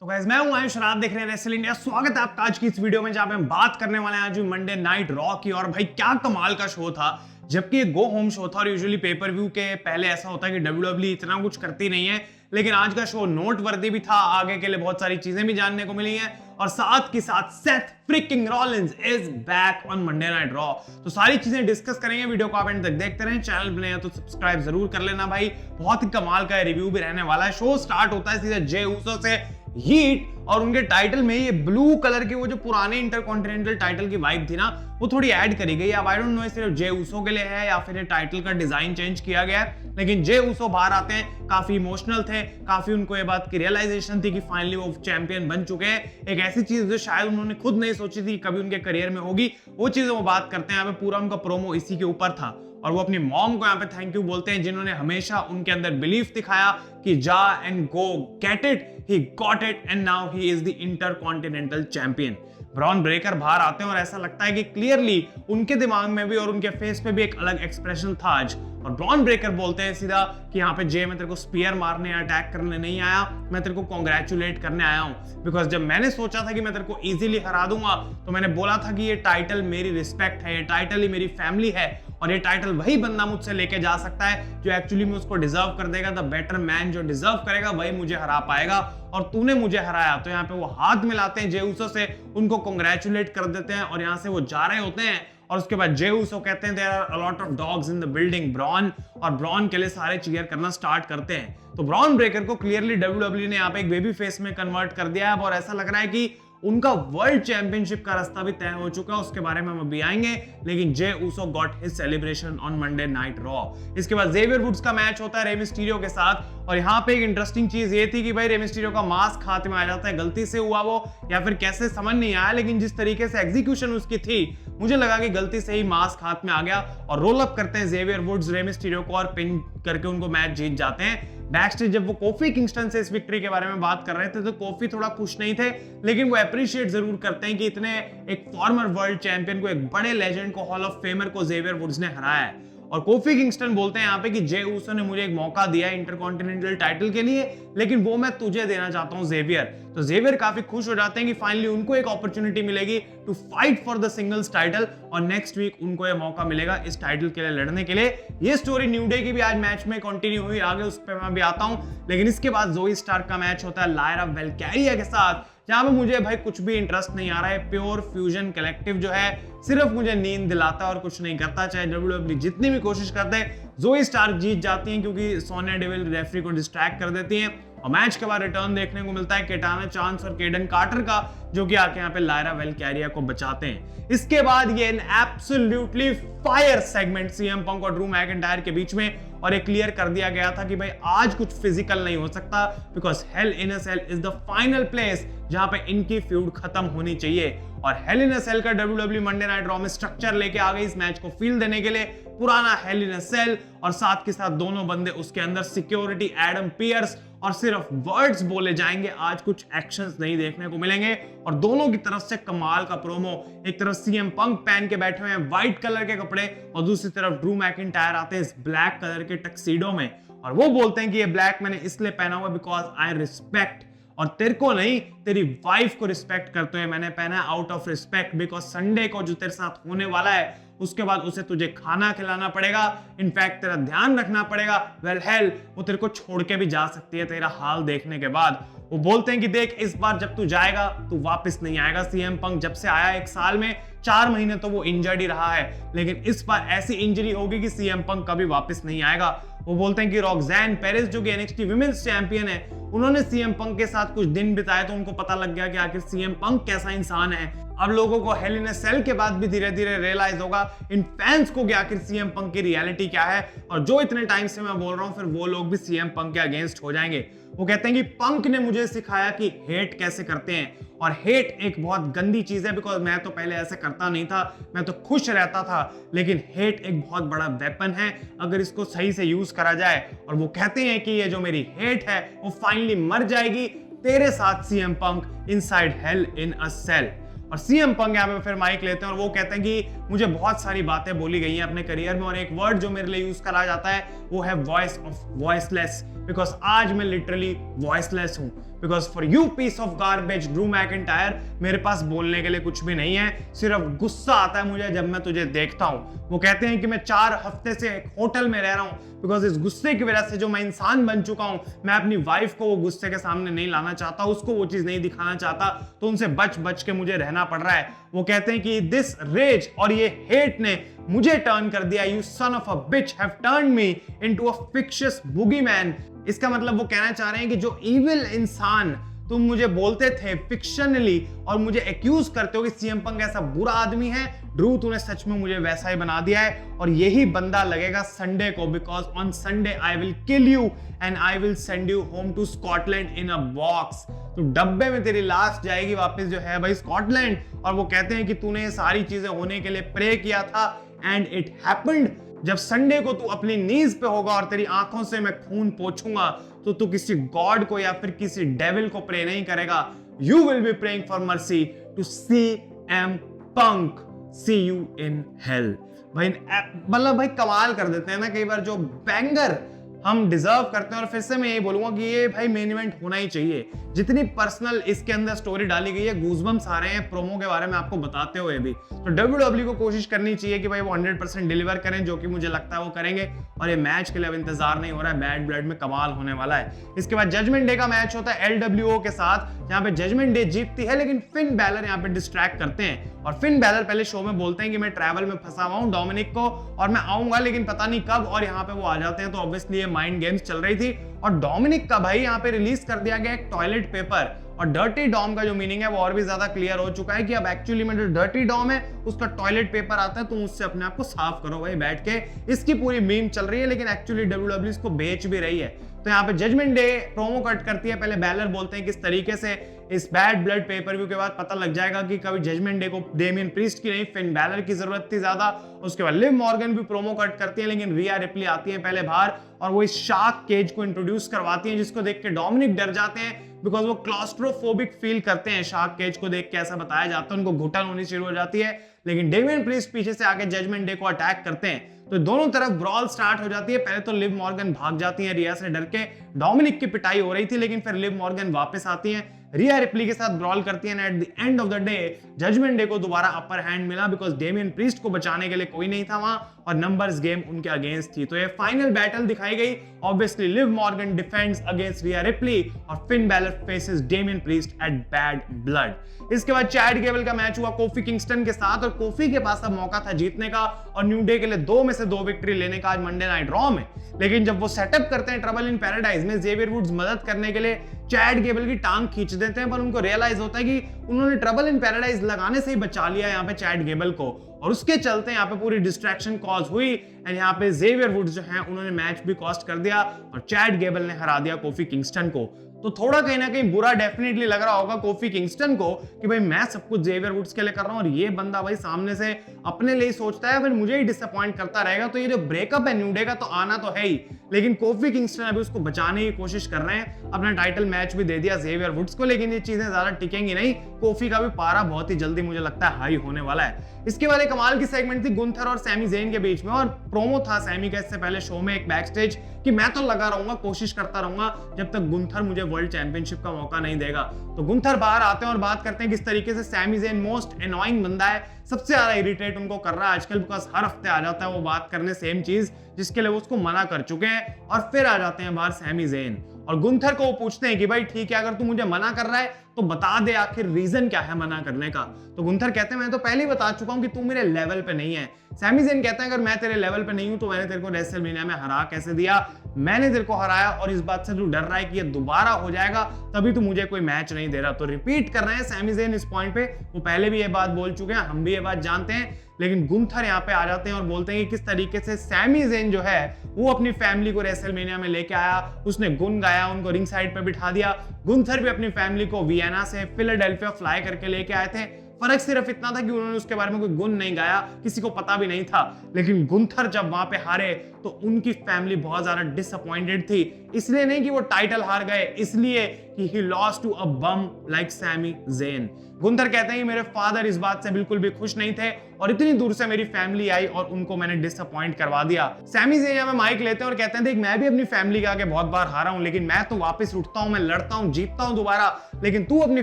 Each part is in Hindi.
तो गाइस मैं हूं आयुष और आप देख रहे हैं रेसल इंडिया। स्वागत है आपका आज की इस वीडियो में जहां पे हम बात करने वाले हैं आज मंडे नाइट रॉ की। और भाई क्या कमाल का शो था, जबकि ये गो होम शो था और यूजुअली पेपर व्यू के पहले ऐसा होता है कि डब्ल्यूडब्ल्यूई इतना कुछ करती नहीं है, लेकिन आज का शो नोट वर्दी भी था। आगे के लिए बहुत सारी चीजें भी जानने को मिली हैं और साथ के साथ Seth fricking Rollins is back on Monday night raw. तो सारी चीजें डिस्कस करेंगे, वीडियो को आप एंड तक देखते रहें। चैनल बने हैं तो सब्सक्राइब जरूर कर लेना भाई, बहुत ही कमाल का रिव्यू भी रहने वाला है। शो स्टार्ट होता है सीधे जे ऊसो से हीट, और उनके टाइटल में ये ब्लू कलर की वो जो पुराने इंटरकॉन्टिनेंटल टाइटल की वाइब थी ना, वो थोड़ी ऐड करी गई। अब आई डोंट नो सिर्फ जे ऊसो के लिए है या फिर टाइटल का डिजाइन चेंज किया गया है, लेकिन जे ऊसो बाहर आते हैं, काफी इमोशनल थे, काफी उनको ये बात की रियलाइजेशन थी कि फाइनली वो चैंपियन बन चुके हैं। एक ऐसी चीज जो शायद उन्होंने खुद नहीं सोची थी कभी उनके करियर में होगी, वो चीजें वो बात करते हैं। यहाँ पे पूरा उनका प्रोमो इसी के ऊपर था और वो अपनी मॉम को यहाँ पे थैंक यू बोलते हैं, जिन्होंने हमेशा उनके अंदर बिलीफ दिखाया कि जा and go get it, he got it and now he is the intercontinental champion. Bron Breakker बाहर आते हैं और ऐसा लगता है कि क्लियरली उनके दिमाग में भी और उनके फेस पे भी एक अलग एक्सप्रेशन था आज। और ब्रॉन ब्रेकर बोलते हैं सीधा कि यहाँ पे जे मैं तेरे को स्पीयर मारने या अटैक करने नहीं आया, मैं तेरे को कॉन्ग्रेचुलेट करने आया हूँ। बिकॉज जब मैंने सोचा था कि मैं तेरे को इजीली हरा दूंगा तो मैंने बोला था कि ये टाइटल मेरी रिस्पेक्ट है, ये टाइटल ही मेरी फैमिली है और ये टाइटल वही बंदा मुझसे लेके जा सकता है जो एक्चुअली में उसको डिजर्व कर देगा। द बेटर मैन जो डिजर्व करेगा वही मुझे हरा पाएगा और तूने मुझे हराया। तो यहाँ पे वो हाथ मिलाते हैं जे ऊसो से, उनको कॉन्ग्रेचुलेट कर देते हैं और यहाँ से वो जा रहे होते हैं। और उसके बाद जे ऊसो कहते हैं there are a lot of dogs in the building Bron, और ब्रॉन के लिए सारे चीयर करना स्टार्ट करते हैं। तो ब्रॉन ब्रेकर को क्लियरली डब्ल्यूडब्ल्यूई ने यहाँ पे एक बेबी फेस में कन्वर्ट कर दिया है और ऐसा लग रहा है कि उनका वर्ल्ड चैंपियनशिप का रास्ता भी तय हो चुका है। उसके बारे में हम अभी आएंगे, लेकिन Jey Uso got his celebration on Monday night Raw. इसके बाद जेवियर वुड्स का मैच होता है रे मिस्टीरियो के साथ और यहाँ पे एक इंटरेस्टिंग चीज ये थी कि भाई रे मिस्टीरियो का मास्क हाथ में आ जाता है, गलती से हुआ वो या फिर कैसे समझ नहीं आया, लेकिन जिस तरीके से एग्जीक्यूशन उसकी थी मुझे लगा कि गलती से ही मास्क हाथ में आ गया और रोल अप करते हैं जेवियर वुड्स रे मिस्टीरियो को और पिन करके उनको मैच जीत जाते हैं। बैकस्टेज जब वो कोफी किंगस्टन से इस विक्ट्री के बारे में बात कर रहे थे तो कोफी थोड़ा खुश नहीं थे, लेकिन वो अप्रिशिएट जरूर करते हैं कि इतने एक फॉर्मर वर्ल्ड चैंपियन को, एक बड़े लेजेंड को, हॉल ऑफ फेमर को जेवियर वुड्स ने हराया है। और कोफी किंगस्टन बोलते हैं यहाँ पे कि जे ऊसो ने मुझे एक मौका दिया है इंटरकॉन्टिनेंटल टाइटल के लिए, लेकिन वो मैं तुझे देना चाहता हूँ जेवियर। तो जेवियर काफी खुश हो जाते हैं कि फाइनली उनको एक अपॉर्चुनिटी मिलेगी to fight for the singles title और नेक्स्ट वीक उनको ये मौका मिलेगा इस टाइटल के लिए लड़ने के लिए। ये स्टोरी न्यू डे की भी आज मैच में कंटिन्यू हुई, आगे उस पर मैं भी आता हूँ। लेकिन इसके बाद जोई स्टार्क का मैच होता है लायरा वेलकैरिया के साथ, जहां पे मुझे भाई कुछ भी इंटरेस्ट नहीं आ रहा है। प्योर फ्यूजन कलेक्टिव जो है सिर्फ मुझे नींद दिलाता है और कुछ नहीं करता, चाहे डब्ल्यूडब्ल्यूई जितनी भी कोशिश करते हैं। जोई स्टार्क जीत जाती हैं क्योंकि सोनिया डेविल रेफरी को डिस्ट्रैक्ट कर देती हैं और मैच के बाद रिटर्न देखने को मिलता है केटाना चांस और केडन कार्टर का, जो कि आके यहाँ पे लायरा वेलकैरिया को बचाते हैं। इसके बाद ये absolutely fire segment CM Punk और ड्रू मैकिंटायर के बीच में, और एक क्लियर कर दिया गया था कि भाई आज कुछ फिजिकल नहीं हो सकता because Hell in a Cell is the final place जहां पे इनकी फ्यूड खत्म होनी चाहिए। और हेल इन अ सेल का डब्ल्यूडब्ल्यूई मंडे नाइट रॉ में स्ट्रक्चर लेके आ गई इस मैच को फील देने के लिए, पुराना हेल इन अ सेल और साथ के साथ दोनों बंदे उसके अंदर, सिक्योरिटी एडम पियर्स, और सिर्फ वर्ड्स बोले जाएंगे, आज कुछ एक्शंस नहीं देखने को मिलेंगे। और दोनों की तरफ से कमाल का प्रोमो, एक तरफ सीएम पंक पहन के बैठे हुए हैं व्हाइट कलर के कपड़े और दूसरी तरफ ड्रू मैकिंटायर आते हैं इस ब्लैक कलर के टक्सीडो में और वो बोलते हैं कि ये ब्लैक मैंने इसलिए पहना हुआ बिकॉज आई रिस्पेक्ट, और तेरे को नहीं तेरी वाइफ को रिस्पेक्ट करते हुए मैंने पहना out of respect, because Sunday को जो तेरे साथ होने वाला है उसके बाद उसे तुझे खाना खिलाना पड़ेगा, इनफैक्ट तेरा ध्यान रखना पड़ेगा। वेल हेल वो तेरे को छोड़ के भी जा सकती है तेरा हाल देखने के बाद। वो बोलते हैं कि देख इस बार जब तू जाएगा तू वापस नहीं आएगा। सीएम पंक जब से आया 1 साल में 4 महीने तो वो इंजर्ड ही रहा है, लेकिन इस बार ऐसी इंजरी होगी कि सीएम पंक कभी वापस नहीं आएगा। वो बोलते हैं कि रॉक्सैन पेरिस जो कि एनएक्सटी विमेंस चैंपियन है, उन्होंने सीएम पंक के साथ कुछ दिन बिताए तो उनको पता लग गया कि आखिर सीएम पंक कैसा इंसान है। अब लोगों को हेल इन अ सेल के बाद भी धीरे धीरे रियलाइज होगा, इन फैंस को कि आखिर सीएम पंक की रियलिटी क्या है, और जो इतने टाइम से मैं बोल रहा हूं फिर वो लोग भी सीएम पंक के अगेंस्ट हो जाएंगे। वो कहते हैं कि पंक ने मुझे सिखाया कि हेट कैसे करते हैं, और हेट एक बहुत गंदी चीज है बिकॉज मैं तो पहले ऐसे करता नहीं था, मैं तो खुश रहता था, लेकिन हेट एक बहुत बड़ा वेपन है अगर इसको सही से यूज करा जाए। और वो कहते हैं कि ये जो मेरी हेट है वो फाइनली मर जाएगी तेरे साथ CM Punk inside hello in a cell. और सीएम पंक यहाँ पे फिर माइक लेते हैं और वो कहते हैं कि मुझे बहुत सारी बातें बोली गई हैं अपने करियर में और एक वर्ड जो मेरे लिए यूज करा जाता है वो है वॉइस ऑफ वॉइसलेस, बिकॉज आज मैं लिटरली वॉइसलेस हूं। Because for you piece of garbage Drew McIntyre मेरे पास बोलने के लिए कुछ भी नहीं है, सिर्फ गुस्सा आता है मुझे जब मैं तुझे देखता हूं। वो कहते हैं कि मैं 4 हफ्ते से एक होटल में रह रहा हूं बिकॉज इस गुस्से की वजह से जो मैं इंसान बन चुका हूं, मैं अपनी वाइफ को वो गुस्से के सामने नहीं लाना चाहता, उसको वो चीज नहीं दिखाना चाहता, तो उनसे बच बच के मुझे रहना पड़ रहा है। वो कहते हैं कि दिस रेज और ये हेट ने मुझे टर्न कर दिया, you son of a bitch have turned me into a fictitious boogeyman. इसका मतलब वो कहना चाह रहे हैं कि जो इविल इंसान तुम मुझे बोलते थे फिक्शनली और मुझे एक्यूज करते हो कि सीएम पंक ऐसा बुरा आदमी है, ड्रू तूने सच में मुझे वैसा ही बना दिया है और यही बंदा लगेगा संडे को, because on Sunday I will kill you and I will send you home to Scotland in a box. तो डब्बे में तेरी लाश जाएगी वापस जो है भाई स्कॉटलैंड। और वो कहते हैं कि तूने ये सारी चीजें होने के लिए प्रे किया था एंड इट हैपेंड। जब संडे को तू अपनी नीज पे होगा और तेरी आंखों से मैं खून पोंछूंगा तो तू किसी गॉड को या फिर किसी डेविल को प्रे नहीं करेगा, you will be praying for mercy to CM Punk, see you in hell। भाई मतलब भाई कमाल कर देते हैं ना कई बार जो बैंगर हम डिजर्व करते हैं। और फिर से मैं ये बोलूंगा कि ये भाई मेन इवेंट होना ही चाहिए। जितनी पर्सनल इसके अंदर स्टोरी डाली गई है, गूज़बम्स आ रहे हैं प्रोमो के बारे में आपको बताते हुए भी। तो WWE को कोशिश करनी चाहिए कि भाई वो 100% डिलीवर करें, जो कि मुझे लगता है वो करेंगे। और ये मैच के लिए अब इंतजार नहीं हो रहा है, बैड ब्लड में कमाल होने वाला है। इसके बाद जजमेंट डे का मैच होता है LWO के साथ, जहां पे जजमेंट डे जीतती है, लेकिन फिन बैलर यहाँ पे डिस्ट्रैक्ट करते हैं। और फिन बैलर पहले शो में बोलते हैं कि मैं ट्रैवल में फंसा हुआ हूं डोमिनिक को और मैं आऊंगा लेकिन पता नहीं कब, और यहाँ पे वो आ जाते हैं। तो ऑब्वियसली ये माइंड गेम्स चल रही थी और डोमिनिक का भाई यहाँ पे रिलीज कर दिया गया एक टॉयलेट पेपर। और डर्टी डॉम का जो मीनिंग है वो और भी ज्यादा क्लियर हो चुका है कि अब एक्चुअली में जो डर्टी डॉम है उसका टॉयलेट पेपर आता है, तुम उससे अपने आप को साफ करो भाई बैठ के। इसकी पूरी मीम चल रही है, लेकिन एक्चुअली WWE इसको बेच भी रही है। तो यहाँ पे जजमेंट डे प्रोमो कट करती है, पहले बैलर बोलते हैं किस तरीके से इस बैड ब्लड पेपर व्यू के बाद पता लग जाएगा कि कभी जजमेंट डे को डेमियन प्रीस्ट की नहीं फिन बैलर की जरूरत थी ज्यादा। उसके बाद लिव मॉर्गन भी प्रोमो कट करती है, लेकिन रिया रिप्ली आती है पहले बाहर और वो इस शार्क केज को इंट्रोड्यूस करवाती है, जिसको देख के डोमिनिक डर जाते हैं बिकॉज वो क्लॉस्ट्रोफोबिक फील करते हैं। शार्क केज को देख के ऐसा बताया जाता है, उनको घुटन होनी शुरू हो जाती है। लेकिन डेमियन प्रीस्ट पीछे से आके जजमेंट डे को अटैक करते हैं, तो दोनों तरफ ब्रॉल स्टार्ट हो जाती है। पहले तो लिव मॉर्गन भाग जाती है रिया से डर के, डोमिनिक की पिटाई हो रही थी, लेकिन फिर लिव मॉर्गन वापस आती है, रिया रिप्ली के साथ ब्रॉल करती है। At the end of the day Judgment Day को दोबारा अपर हैंड मिला बिकॉज डेमियन प्रीस्ट को बचाने के लिए कोई नहीं था वहां और नंबर्स गेम उनके अगेंस्ट थी। तो ये फाइनल बैटल दिखाई गई। Obviously Liv Morgan defends against Rhea Ripley और Finn Balor faces Damian Priest at Bad Blood. इसके बाद चैड गेबल का मैच हुआ कोफी किंगस्टन के साथ और कोफी के पास अब मौका था जीतने का और न्यू डे के लिए 2 में से 2 विक्ट्री लेने का आज मंडे नाइट रॉ में। लेकिन जब वो सेटअप करते हैं ट्रबल इन पैराडाइज में जेवियर वुड्स मदद करने के लिए चैड गेबल की टांग खींच देते हैं, पर उनको रियलाइज होता है कि उन्होंने ट्रबल इन पैराडाइज लगाने से ही बचा लिया यहाँ पे चैड गेबल को, और उसके चलते यहाँ पे पूरी डिस्ट्रैक्शन कॉज हुई एंड यहाँ पे जेवियर वुड्स जो हैं उन्होंने मैच भी कॉस्ट कर दिया और चैड गेबल ने हरा दिया कोफी किंगस्टन को। तो थोड़ा कहीं ना कहीं बुरा डेफिनेटली लग रहा होगा कोफी किंगस्टन को कि भाई मैं सब कुछ जेवियर वुड्स के लिए कर रहा हूं और ये बंदा भाई सामने से अपने लिए सोचता है, फिर मुझे ही डिसअपॉइंट करता रहेगा। तो ये जो ब्रेकअप है न्यू डे का तो आना तो है ही, लेकिन कोफी किंगस्टन अभी उसको बचाने की कोशिश कर रहे हैं। अपना टाइटल मैच भी दे दिया जेवियर वुड्स को, लेकिन ये चीजें ज्यादा टिकेंगी नहीं। कोफी का भी पारा बहुत ही जल्दी मुझे लगता है हाई होने वाला है। इसके बाद एक कमाल की सेगमेंट थी गुंथर और सैमी ज़ेन के बीच में और प्रोमो था सैमी का इससे पहले शो में एक बैक स्टेज कि मैं तो लगा रहूंगा, कोशिश करता रहूंगा जब तक गुंथर मुझे वर्ल्ड चैंपियनशिप का मौका नहीं देगा। तो गुंथर बाहर आते हैं और बात करते हैं किस तरीके से सैमी ज़ेन मोस्ट एनोइंग बंदा है, सबसे ज्यादा इरिटेट उनको कर रहा है आजकल, बिकॉज हर हफ्ते आ जाता है वो बात करने सेम चीज जिसके लिए वो उसको मना कर चुके हैं और फिर आ जाते हैं बाहर सैमी ज़ेन और गुंथर को वो पूछते हैं कि भाई ठीक है अगर तू मुझे मना कर रहा है तो बता दे आखिर रीजन क्या है मना करने का। तो गुंथर कहते हैं मैं तो पहले ही बता चुका हूं कि तू मेरे लेवल पे नहीं है। सैमी ज़ेन कहता है अगर मैं तेरे लेवल पे नहीं हूं तो मैंने तेरे को रेसलमेनिया में हरा कैसे दिया, मैंने तेरे को हराया और इस बात से तू डर रहा है कि ये दोबारा हो जाएगा तभी तू मुझे कोई मैच नहीं दे रहा। तो रिपीट कर रहे हैं सैमी ज़ेन इस पॉइंट पे, वो पहले भी ये बात बोल चुके हैं, हम भी ये बात जानते हैं, लेकिन गुंथर यहाँ पे आ जाते हैं और बोलते हैं कि किस तरीके से सैमी ज़ेन जो है वो अपनी फैमिली को रेसलमेनिया में लेके आया, उसने गुन गाया, उनको रिंग साइड पे बिठा दिया। गुंथर भी अपनी फैमिली को वियना से फिलाडेल्फिया फ्लाई करके लेके आए थे। फर्क सिर्फ इतना था कि उन्होंने उसके बारे में कोई गुण नहीं गाया, किसी को पता भी नहीं था, लेकिन गुंथर जब वहां पे हारे तो उनकी फैमिली बहुत ज्यादा डिसअपॉइंटेड थी, इसलिए नहीं कि वो टाइटल हार गए, इसलिए कि he lost to a bum like Sami Zayn. Gunther कहते हैं कि मेरे फादर इस बात से बिल्कुल भी खुश नहीं थे और इतनी दूर से मेरी फैमिली आई और उनको मैंने डिसअपॉइंट करवा दिया। सैमी ज़ेन यहाँ माइक लेते हैं और कहते हैं देख मैं भी अपनी फैमिली के आगे बहुत बार हारा हूं, लेकिन मैं तो वापस उठता हूं, मैं लड़ता हूं, जीतता हूं दोबारा, लेकिन तू अपनी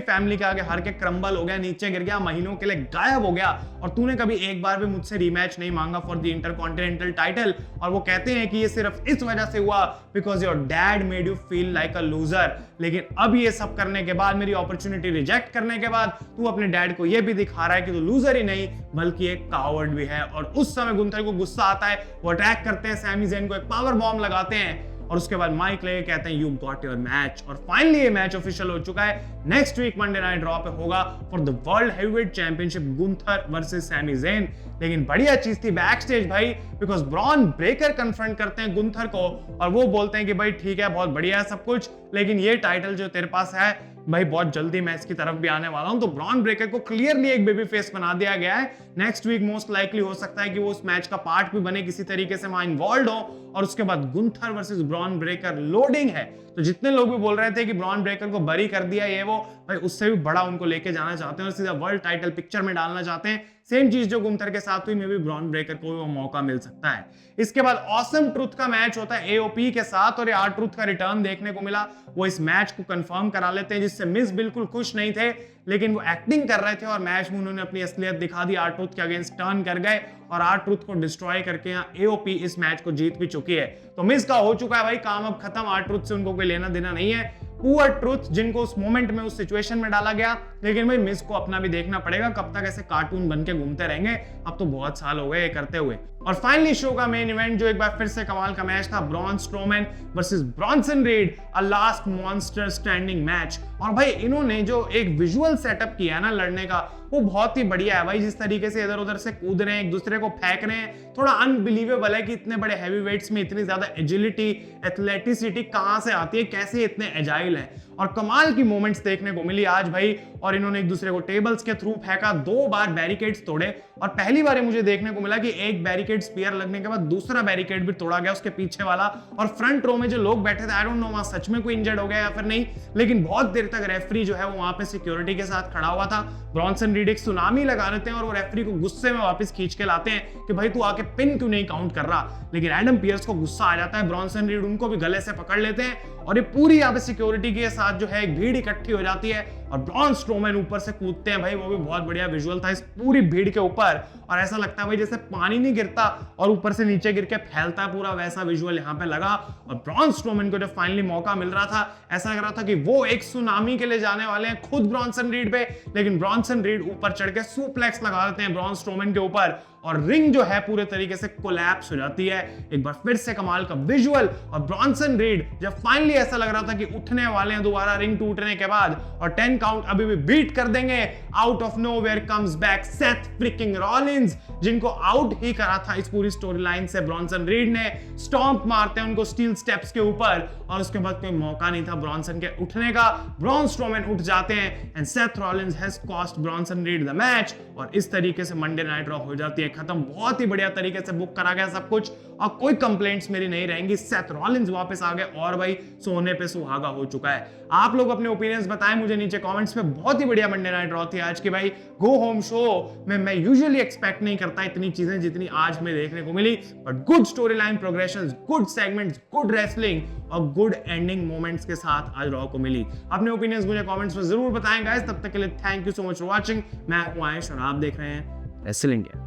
फैमिली के आगे हार के क्रम्बल हो गया, नीचे गिर गया, महीनों के लिए गायब हो गया और तूने कभी एक बार भी मुझसे रीमैच नहीं मांगा फॉर द इंटरकॉन्टिनेंटल टाइटल। और वो कहते हैं कि ये सिर्फ इस वजह से हुआ because your dad made you feel like a loser. लेकिन अब ये सब करने के बाद, मेरी अपॉर्चुनिटी रिजेक्ट करने के बाद, तू अपने डैड को ये भी दिखा रहा है कि तू लूजर ही नहीं बल्कि एक कावर्ड भी है। और उस समय गुंथर को गुस्सा आता है, वो अटैक करते हैं, सैमी ज़ेन को एक पावर बॉम्ब लगाते हैं और उसके बाद माइक लेके कहते हैं यू गॉट योर मैच। और फाइनली ये मैच ऑफिशियल हो चुका है। Next week Monday night Raw पे होगा for the world heavyweight championship, Gunther versus Sami Zayn. लेकिन बढ़िया चीज थी बैक स्टेज भाई, बिकॉज ब्रॉन ब्रेकर कन्फ्रंट करते हैं गुंथर को और वो बोलते हैं कि भाई ठीक है, बहुत बढ़िया है सब कुछ, लेकिन ये टाइटल जो तेरे पास है भाई बहुत जल्दी मैं इसकी तरफ भी आने वाला हूं। तो ब्रॉन ब्रेकर को क्लियरली एक बेबी फेस बना दिया गया है। नेक्स्ट वीक मोस्ट लाइकली हो सकता है कि वो उस मैच का पार्ट भी बने, किसी तरीके से वहां इन्वॉल्व हो। और उसके बाद Gunther versus Bron Breakker loading है। तो जितने लोग भी बोल रहे थे कि ब्रॉन ब्रेकर को बरी कर दिया ये वो, भाई उससे भी बड़ा उनको लेके जाना चाहते हैं और सीधा वर्ल्ड टाइटल पिक्चर में डालना चाहते हैं। सेम चीज जो गुंथर के साथ हुई, में भी ब्रॉन ब्रेकर को वो मौका मिल सकता है। इसके बाद ऑसम ट्रुथ का मैच होता है एओपी के साथ और आर ट्रुथ का रिटर्न देखने को मिला। वो इस मैच को कंफर्म करा लेते हैं, जिससे मिस बिल्कुल खुश नहीं थे, लेकिन वो एक्टिंग कर रहे थे और मैच में उन्होंने अपनी असलियत दिखा दी, आर ट्रुथ के अगेंस्ट टर्न कर गए और आर ट्रुथ को डिस्ट्रॉय करके यहाँ एओपी इस मैच को जीत भी चुकी है। तो मिस का हो चुका है भाई काम, अब खत्म, आर ट्रुथ से उनको कोई लेना देना नहीं है। पुअर ट्रुथ जिनको उस मोमेंट में उस सिचुएशन में डाला गया, लेकिन भाई मिस को अपना भी देखना पड़ेगा, कब तक ऐसे कार्टून बन के घूमते रहेंगे, अब तो बहुत साल हो गए ये करते हुए। और फाइनली शो का मेन इवेंट जो एक बार फिर से कमाल का मैच था, Braun Strowman versus Bronson read, अ लास्ट मॉन्स्टर स्टैंडिंग मैच। और भाई इन्होंने जो एक विजुअल सेटअप किया है ना लड़ने का, वो बहुत ही बढ़िया है भाई। जिस तरीके से इधर उधर से कूद रहे हैं, एक दूसरे को फेंक रहे हैं, थोड़ा अनबिलीवेबल है कि इतने बड़े हैवी वेट्स में इतनी ज्यादा एजिलिटी, एथलेटिसिटी कहां से आती है, कैसे इतने एजाइल है। और कमाल की मोमेंट्स देखने को मिली आज भाई। और इन्होंने एक दूसरे को टेबल्स के थ्रू फेंका, 2 बार बैरिकेड्स तोड़े और पहली बार मुझे देखने को मिला कि एक बैरिकेड स्पीयर लगने के बाद दूसरा बैरिकेड भी तोड़ा गया, उसके पीछे वाला। और फ्रंट रो में जो लोग बैठे थे, आई डोंट नो वहां सच में कोई इंजर्ड हो गया या फिर नहीं, लेकिन बहुत देर तक रेफरी जो है वो वहां पे सिक्योरिटी के साथ खड़ा हुआ था। ब्रॉन्सन रीड एक सुनामी लगा देते हैं और वो रेफरी को गुस्से में वापस खींच के लाते हैं कि भाई तू आके पिन क्यों नहीं काउंट कर रहा। लेकिन एडम पियर्स को गुस्सा आ जाता है, ब्रॉन्सन रीड उनको भी गले से पकड़ लेते हैं और ये पूरी यहाँ पे सिक्योरिटी के साथ जो है एक भीड़ इकट्ठी हो जाती है और ब्रॉन स्ट्रोमैन ऊपर से कूदते हैं भाई। वो भी बहुत बढ़िया विजुअल था इस पूरी भीड़ के ऊपर और ऐसा लगता है भाई जैसे पानी नहीं गिरता और ऊपर से नीचे गिर के फैलता है, पूरा वैसा विजुअल यहाँ पे लगा। और ब्रॉन स्ट्रोमैन को जब फाइनली मौका मिल रहा था, ऐसा लग रहा था कि वो एक सुनामी के लिए जाने वाले हैं खुद ब्रॉन्सन रीड पे, लेकिन ब्रॉन्सन रीड ऊपर चढ़ के सुप्लेक्स लगा देते हैं ब्रॉन स्ट्रोमैन के ऊपर और रिंग जो है पूरे तरीके से कोलैप्स हो जाती है। एक बार फिर से कमाल का विजुअल। और ब्रॉन्सन रीड जब फाइनली ऐसा लग रहा था कि उठने वाले हैं दोबारा रिंग टूटने के बाद और 10 काउंट अभी भी बीट कर देंगे, out of nowhere comes back Seth fricking Rollins, जिनको आउट ही करा था इस पूरी स्टोरी लाइन से ब्रॉन्सन रीड ने। स्टॉम्प मारते हैं उनको स्टील स्टेप्स के ऊपर और उसके बाद कोई मौका नहीं था ब्रॉन्सन के उठने का। ब्रॉन स्ट्रोमैन उठ जाते हैं and Seth Rollins has cost Bronson read the match और इस तरीके से मंडे नाइट रॉ हो जाती है खत्म। बहुत ही बढ़िया तरीके से बुक करा गया सब कुछ और कोई कंप्लेंट्स मेरी नहीं रहेंगी। सेथ रॉलिंस वापस आ गए और भाई सोने पे सुहागा हो चुका है। आप लोग अपने ओपिनियंस बताएं मुझे नीचे कमेंट्स में। बहुत ही बढ़िया मंडे नाइट रॉ थी आज की भाई। गो होम शो में मैं यूजुअली एक्सपेक्ट नहीं करता इतनी चीजें जितनी आज में देखने को मिली, but good storyline progressions, good segments, good wrestling और गुड एंडिंग मोमेंट्स के साथ आज रॉ को मिली। अपने ओपिनियंस मुझे कमेंट्स में जरूर बताएं गाइस। तब तक के लिए thank you so much for watching. मैं हूं आयुष और आप देख रहे हैं रेसलिंग इंडिया।